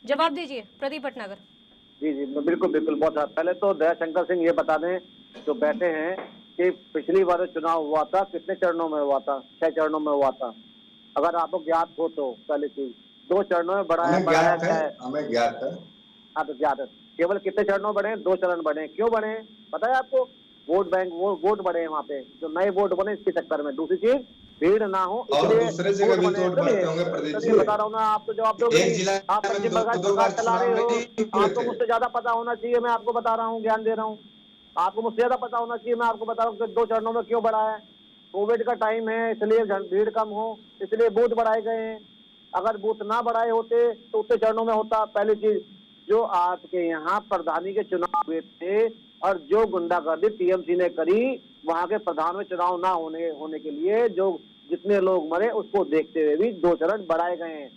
जवाब दीजिए प्रदीप भटनागर। जी जी बिल्कुल बिल्कुल, बहुत पहले तो दयाशंकर सिंह ये बता दें जो बैठे हैं कि पिछली बार चुनाव हुआ था कितने चरणों में हुआ था? 6 चरणों में हुआ था। अगर आपको ज्ञात हो तो पहले चीज 2 चरणों में बढ़ाया हमें बढ़ाया ज्ञात गया है, है। हमें ज्ञात है। हाँ तो ज्ञात है। केवल कितने चरणों में बढ़े? 2 चरण बढ़े। क्यों बढ़े पता है आपको? वोट बैंक, वो वोट बढ़े हैं वहाँ पे, जो नए वोट बने इसके चक्कर में। दूसरी चीज भीड़ ना हो और इसलिए दूसरे जगह वोट भी बने। वोट बढ़ते होंगे प्रदीप जी। बता रहा हूँ ना, आप तो जवाब दोगे एक नहीं। जिला आप में पश्चिम बंगाल 2 सरकार बार चला रहे चुनाव हो, नहीं हुए आपको थे। मुझसे ज्यादा पता होना चाहिए। मैं आपको बता रहा हूँ, ज्ञान दे रहा हूँ। आपको मुझसे ज्यादा पता होना चाहिए। मैं आपको बता रहा हूँ कि 2 चरणों में क्यों बढ़ा है। कोविड का टाइम है इसलिए भीड़ कम हो इसलिए बूथ बढ़ाए गए हैं। अगर बूथ ना बढ़ाए होते तो उतने चरणों में होता। पहली चीज, जो आपके यहाँ प्रधानी के चुनाव हुए थे और जो गुंडागर्दी टीएमसी ने करी, वहां के प्रधान में चुनाव ना होने के लिए जो जितने लोग मरे उसको देखते हुए भी 2 चरण बढ़ाए गए हैं।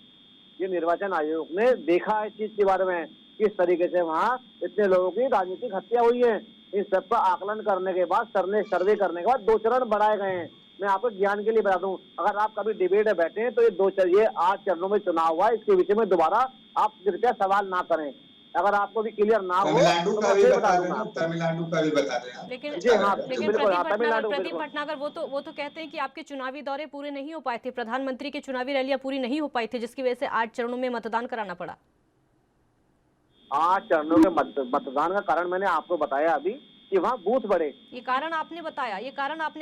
ये निर्वाचन आयोग ने देखा है इस चीज के बारे में, किस तरीके से वहाँ इतने लोगों की राजनीतिक हत्या हुई है। इन सबका आकलन करने के बाद, सर्वे करने के बाद 2 चरण बढ़ाए गए हैं। मैं आपको ज्ञान के लिए बता दूं, अगर आप कभी डिबेट में बैठे हैं तो ये 8 चरणों में चुनाव हुआ, इसके विषय में दोबारा आप कृपया सवाल ना करें। अगर आपको भी क्लियर ना हो तमिलनाडु तो का मैं भी फिर बता बता देना, दूंगा आपको। तमिलनाडु का भी बता देना। लेकिन अच्छा हाँ रहेगा। लेकिन बिल्कुल, हाँ, प्रदीप बिल्कुल। भटनागर वो तो कहते हैं कि आपके चुनावी दौरे पूरे नहीं हो पाए थे, प्रधानमंत्री की चुनावी रैलियां पूरी नहीं हो पाई थी, जिसकी वजह से 8 चरणों में मतदान कराना पड़ा। 8 चरणों के मतदान का कारण मैंने आपको बताया अभी कि वहाँ बूथ बढ़े। ये कारण आपने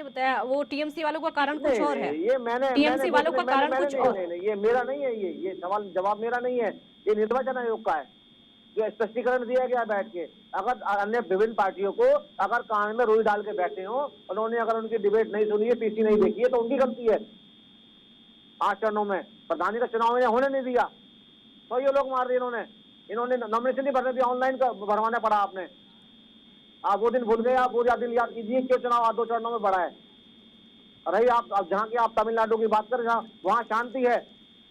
बताया, वो टीएमसी वालों का कारण कुछ और है। ये मैंने टीएमसी वालों का कारण कुछ और। नहीं, ये मेरा नहीं है। ये सवाल जवाब मेरा नहीं है, ये निर्वाचन आयोग का है जो स्पष्टीकरण दिया गया बैठ के। अगर अन्य विभिन्न पार्टियों को अगर कान में रुई डाल के बैठे हो, उन्होंने अगर उनकी डिबेट नहीं सुनी है, पीसी नहीं देखी है, तो उनकी गलती है। 8 चरणों में प्रधानी का चुनाव होने नहीं दिया तो ये लोग मार दिए इन्होंने नॉमिनेशन नहीं भरने दिया, ऑनलाइन भरवाना पड़ा आपने। आप वो दिन भूल गए, आप वो दिन याद कीजिए क्यों चुनाव 2 चरणों में बढ़ा है। रही आप जहाँ की आप तमिलनाडु की बात करें, वहाँ शांति है,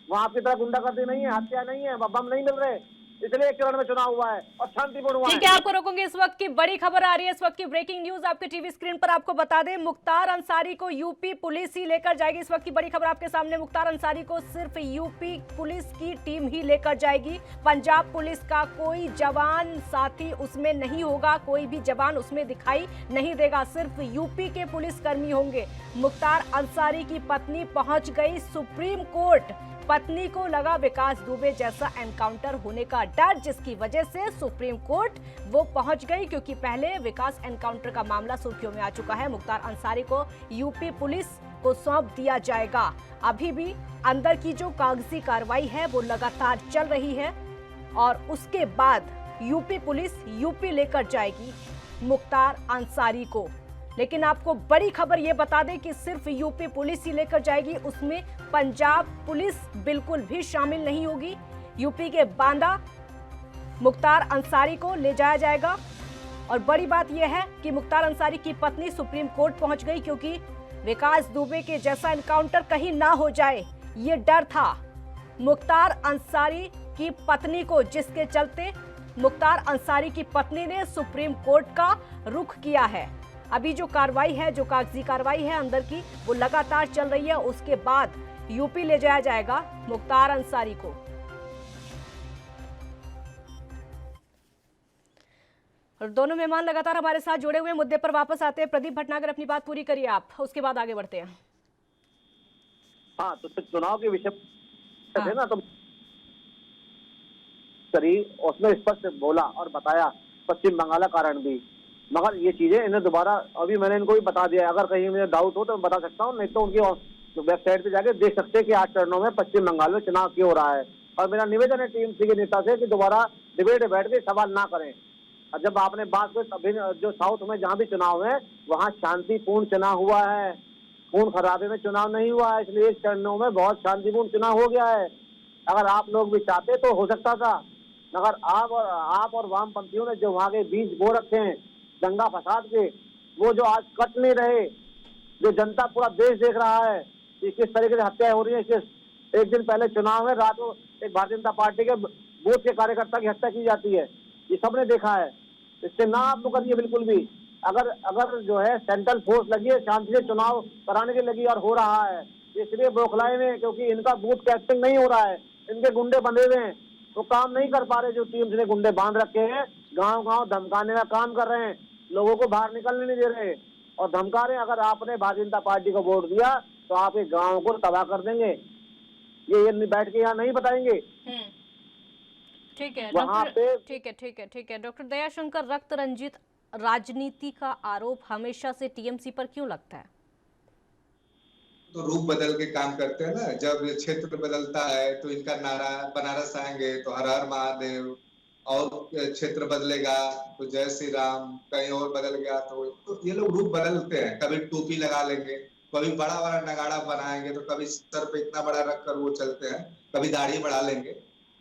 वहाँ आपकी तरह गुंडागर्दी नहीं है, हत्या नहीं है, बम नहीं मिल रहे, इसलिए 1 चरण में चुनाव हुआ है और शांतिपूर्ण हुआ है। ठीक है, आपको रोकूंगी। इस वक्त की बड़ी खबर आ रही है, इस वक्त की ब्रेकिंग न्यूज आपके टीवी स्क्रीन पर। आपको बता दें, मुख्तार अंसारी को यूपी पुलिस ही लेकर जाएगी। इस वक्त की बड़ी खबर आपके सामने, मुख्तार अंसारी को सिर्फ यूपी पुलिस की टीम ही लेकर जाएगी। पंजाब पुलिस का कोई जवान साथी उसमें नहीं होगा, कोई भी जवान उसमें दिखाई नहीं देगा, सिर्फ यूपी के पुलिसकर्मी होंगे। मुख्तार अंसारी की पत्नी पहुंच गई सुप्रीम कोर्ट। पत्नी को लगा विकास दुबे जैसा एनकाउंटर होने का डर, जिसकी वजह से सुप्रीम कोर्ट वो पहुंच गई, क्योंकि पहले विकास एनकाउंटर का मामला सुर्खियों में आ चुका है। मुख्तार अंसारी को यूपी पुलिस को सौंप दिया जाएगा। अभी भी अंदर की जो कागजी कार्रवाई है वो लगातार चल रही है और उसके बाद यूपी पुलिस यूपी लेकर जाएगी मुख्तार अंसारी को। लेकिन आपको बड़ी खबर ये बता दें कि सिर्फ यूपी पुलिस ही लेकर जाएगी, उसमें पंजाब पुलिस बिल्कुल भी शामिल नहीं होगी। यूपी के बांदा मुख्तार अंसारी को ले जाया जाएगा। और बड़ी बात यह है कि मुख्तार अंसारी की पत्नी सुप्रीम कोर्ट पहुंच गई, क्योंकि विकास दुबे के जैसा एनकाउंटर कहीं ना हो जाए, ये डर था मुख्तार अंसारी की पत्नी को, जिसके चलते मुख्तार अंसारी की पत्नी ने सुप्रीम कोर्ट का रुख किया है। अभी जो कार्रवाई है, जो कागजी कार्रवाई है अंदर की, वो लगातार चल रही है। उसके बाद यूपी ले जाया जाएगा मुख्तार अंसारी को। और दोनों मेहमान लगातार हमारे साथ जुड़े हुए, मुद्दे पर वापस आते हैं। प्रदीप भटनागर, अपनी बात पूरी करिए आप, उसके बाद आगे बढ़ते हैं। हाँ, तो चुनाव के विषय थे ना, तो करी उसमें स्पष्ट बोला और बताया पश्चिम बंगाल का कारण भी। मगर ये चीजें इन्हें दोबारा, अभी मैंने इनको भी बता दिया, अगर कहीं मुझे डाउट हो तो मैं बता सकता हूँ, नहीं तो उनकी वेबसाइट पे जाके देख सकते हैं कि 8 चरणों में पश्चिम बंगाल में चुनाव क्यों हो रहा है। और मेरा निवेदन है टीएमसी के नेता से कि दोबारा डिबेट में बैठ के सवाल ना करें। और जब आपने बात की, जो साउथ में जहाँ भी चुनाव है वहाँ शांतिपूर्ण चुनाव हुआ है, खून खराबे में चुनाव नहीं हुआ है, इसलिए 1 चरणों में बहुत शांतिपूर्ण चुनाव हो गया है। अगर आप लोग भी चाहते तो हो सकता था, मगर आप और वामपंथियों ने जो वहाँ के बीज बो रखे हैं दंगा फसाद के, वो जो आज कट नहीं रहे, जो जनता पूरा देश देख रहा है कि किस तरीके से हत्याएं हो रही है। एक दिन पहले चुनाव में रात को एक भारतीय जनता पार्टी के बूथ के कार्यकर्ता की हत्या की जाती है, ये सबने देखा है। इससे ना आप लोग करिए बिल्कुल भी। अगर अगर जो है सेंट्रल फोर्स लगी है, शांति से चुनाव कराने की लगी और हो रहा है, इसलिए बौखलाए में, क्योंकि इनका बूथ कैप्टिंग नहीं हो रहा है, इनके गुंडे बंधे हुए हैं, तो काम नहीं कर पा रहे। जो टीएमसी ने गुंडे बांध रखे हैं, गांव गांव धमकाने का काम कर रहे हैं, लोगों को बाहर निकलने नहीं दे रहे और धमका रहे हैं। अगर आपने भारतीय जनता पार्टी को वोट दिया तो आपके गाँव को तबाह कर देंगे, ये बैठ के यहाँ नहीं बताएंगे। ठीक है वहाँ डॉक्टर, पे ठीक है डॉक्टर दयाशंकर, रक्त रंजित राजनीति का आरोप हमेशा से टीएमसी पर क्यों लगता है? तो रूप बदल के काम करते हैं ना। जब क्षेत्र बदलता है तो इनका नारा बनारस आएंगे तो हर हर महादेव, और क्षेत्र बदलेगा तो जय श्री राम, कहीं और बदल गया तो ये लोग रूप बदलते हैं। कभी टोपी लगा लेंगे, कभी बड़ा बड़ा नगाड़ा बनाएंगे, तो कभी सर पे इतना बड़ा रख कर वो चलते हैं, कभी दाढ़ी बढ़ा लेंगे।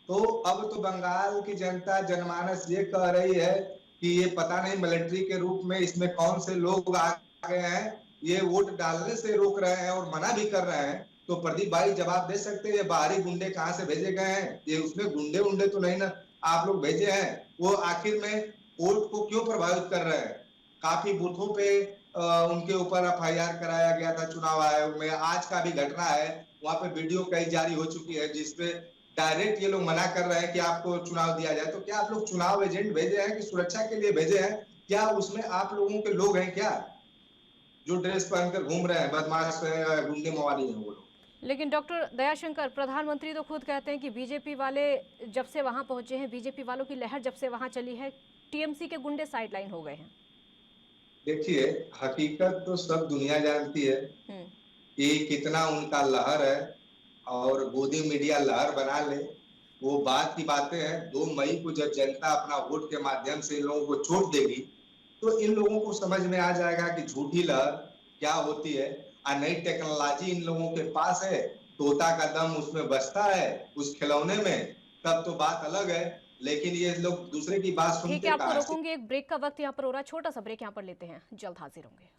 तो अब तो बंगाल की जनता जनमानस ये कह रही है कि ये पता नहीं मिलिट्री के रूप में इसमें कौन से लोग आ गए हैं, ये वोट डालने से रोक रहे हैं और मना भी कर रहे हैं। तो प्रदीप भाई जवाब दे सकते हैं ये बाहरी गुंडे कहाँ से भेजे गए हैं? ये उसमें गुंडे तो नहीं ना आप लोग भेजे हैं, वो आखिर में वोट को क्यों प्रभावित कर रहे हैं? काफी बूथों पे उनके ऊपर एफआईआर कराया गया था चुनाव आयोग में। आज का भी घटना है, वहां पे वीडियो कई जारी हो चुकी है जिसपे डायरेक्ट ये लोग मना कर रहे हैं कि आपको चुनाव दिया जाए। तो क्या आप लोग चुनाव एजेंट भेजे हैं कि सुरक्षा के लिए भेजे हैं? क्या उसमें आप लोगों के लोग हैं क्या जो ड्रेस पहनकर घूम रहे हैं, बदमाश गुंडे मवाली हैं वो लोग? लेकिन डॉक्टर दयाशंकर, प्रधानमंत्री तो खुद कहते हैं कि बीजेपी वाले जब से वहां पहुंचे हैं, बीजेपी वालों की लहर जब से वहां चली है, टीएमसी के गुंडे साइडलाइन हो गए हैं। देखिए, हकीकत तो सब दुनिया जानती है कि कितना उनका लहर है, और गोदी मीडिया लहर बना ले वो बात की बातें हैं। 2 मई को जब जनता अपना वोट के माध्यम से इन लोगों को चोट देगी तो इन लोगों को समझ में आ जाएगा कि झूठी लहर क्या होती है। और नई टेक्नोलॉजी इन लोगों के पास है, तोता का दम उसमें बसता है उस खिलौने में, तब तो बात अलग है। लेकिन ये लोग दूसरे की बात सुनते ठीक है, आपको कहाँ से? रोकूंगी, एक ब्रेक का वक्त यहाँ पर हो रहा है, छोटा सा ब्रेक यहाँ पर लेते हैं, जल्द हाजिर होंगे।